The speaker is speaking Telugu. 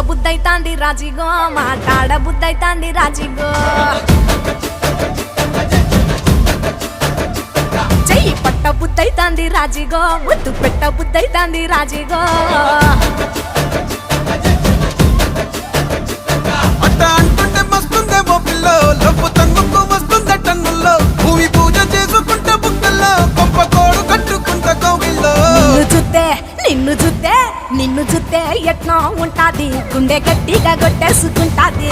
బుద్ధైతాంది రాజిగో మాట్లాడ బుద్ధైతాంది రాజిగో చెయ్యి పట్ట బుద్ధైతాంది రాజిగో ముద్దు పెట్ట బుద్ధైతాంది రాజిగో అట్ట అంటుంటే మస్తుందేమో పిల్లో లబ్బు తంగుకు వస్తుందే టన్నుల్లో భూమి పూజ చేసుకుంటే బుక్కల్లో గొప్ప కోడు కట్టుకుంటే కౌగిల్లో నిన్ను చూస్తే ఎట్నో ఉంటాది గుండె గట్టిగా కొట్టేసుకుంటాది